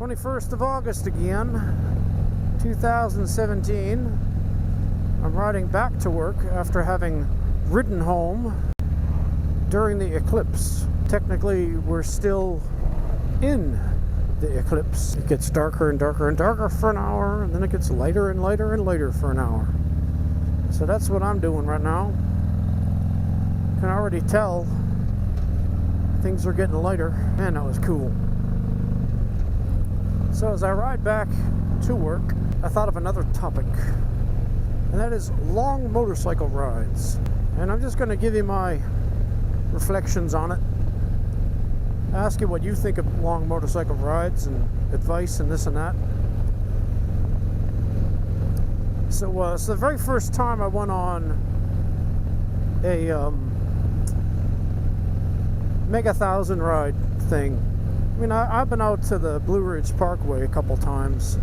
21st of August again, 2017. I'm riding back to work after having ridden home during the eclipse. Technically, we're still in the eclipse. It gets darker and darker and darker for an hour, and then it gets lighter and lighter and lighter for an hour. So that's what I'm doing right now. You can already tell things are getting lighter. Man, that was cool. So as I ride back to work, I thought of another topic, and that is long motorcycle rides. And I'm just going to give you my reflections on it, ask you what you think of long motorcycle rides and advice and this and that. So it's the very first time I went on a Mega 1000 ride thing. I mean, I've been out to the Blue Ridge Parkway a couple times,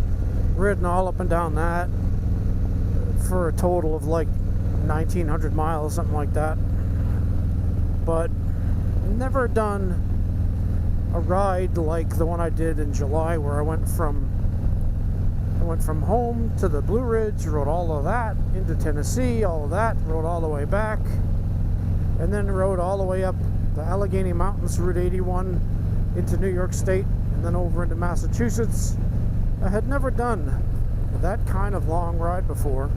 ridden all up and down that for a total of like 1,900 miles, something like that. But never done a ride like the one I did in July, where I went from home to the Blue Ridge, rode all of that into Tennessee, all of that, rode all the way back, and then rode all the way up the Allegheny Mountains, Route 81, into New York State, and then over into Massachusetts. I had never done that kind of long ride before,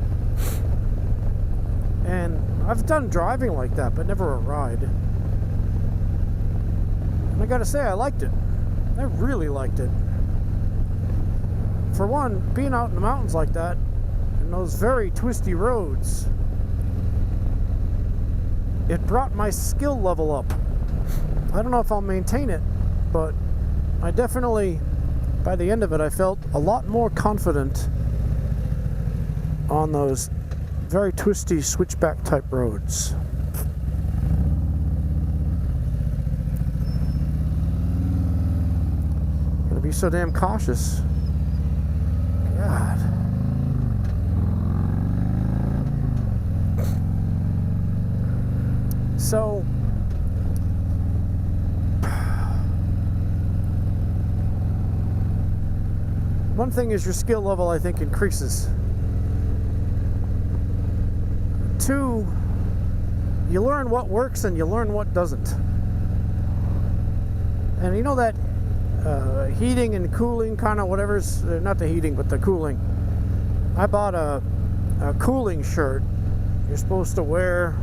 and I've done driving like that, but never a ride. And I gotta say, I liked it. I really liked it. For one, being out in the mountains like that, in those very twisty roads, it brought my skill level up. I don't know if I'll maintain it, but I definitely, by the end of it, I felt a lot more confident on those very twisty switchback type roads. Gotta be so damn cautious. God. So one thing is your skill level, I think, increases. Two, you learn what works and you learn what doesn't. And you know that heating and cooling kind of whatever's, not the heating, but the cooling. I bought a cooling shirt you're supposed to wear,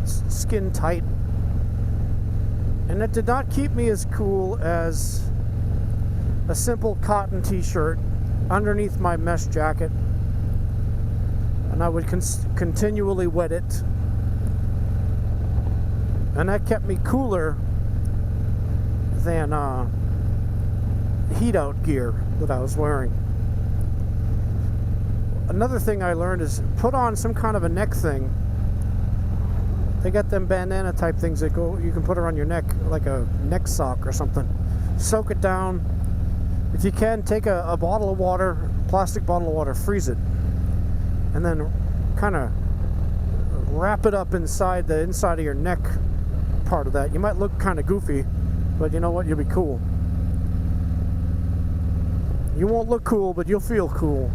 skin tight. And it did not keep me as cool as a simple cotton t-shirt underneath my mesh jacket, and I would continually wet it, and that kept me cooler than heat out gear that I was wearing. Another thing I learned is put on some kind of a neck thing. They got them bandana type things that you can put around your neck, like a neck sock or something. Soak it down. If you can, take a bottle of water, plastic bottle of water, freeze it, and then kind of wrap it up inside the inside of your neck part of that. You might look kind of goofy, but you know what? You'll be cool. You won't look cool, but you'll feel cool.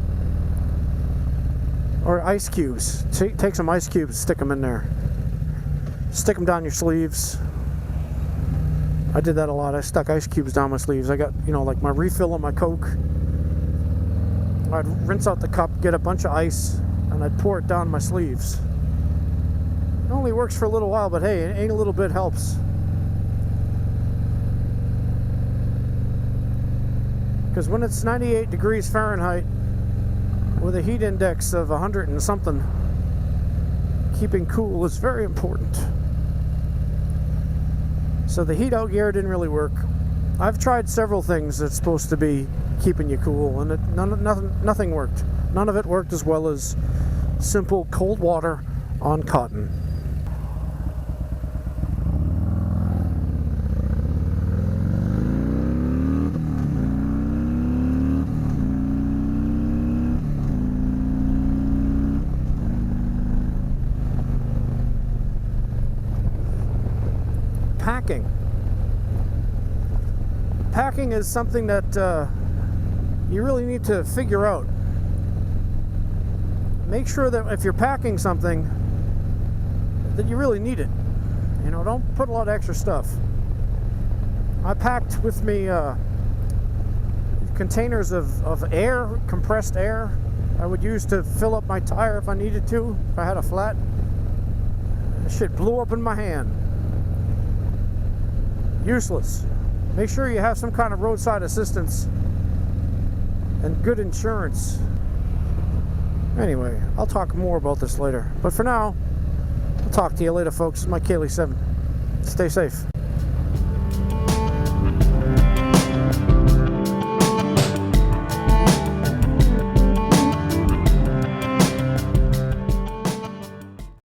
Or ice cubes. Take some ice cubes, stick them in there. Stick them down your sleeves. I did that a lot. I stuck ice cubes down my sleeves. I got, like my refill on my Coke. I'd rinse out the cup, get a bunch of ice, and I'd pour it down my sleeves. It only works for a little while, but hey, ain't a little bit helps. Because when it's 98 degrees Fahrenheit with a heat index of 100 and something, keeping cool is very important. So the heat out gear didn't really work. I've tried several things that's supposed to be keeping you cool, and nothing worked. None of it worked as well as simple cold water on cotton. Packing is something that you really need to figure out. Make sure that if you're packing something, that you really need it. You know, don't put a lot of extra stuff. I packed with me containers of air, compressed air, I would use to fill up my tire if I needed to, if I had a flat. Shit blew up in my hand. Useless. Make sure you have some kind of roadside assistance and good insurance. Anyway, I'll talk more about this later. But for now, I'll talk to you later, folks. This is my Kaylee 7. Stay safe.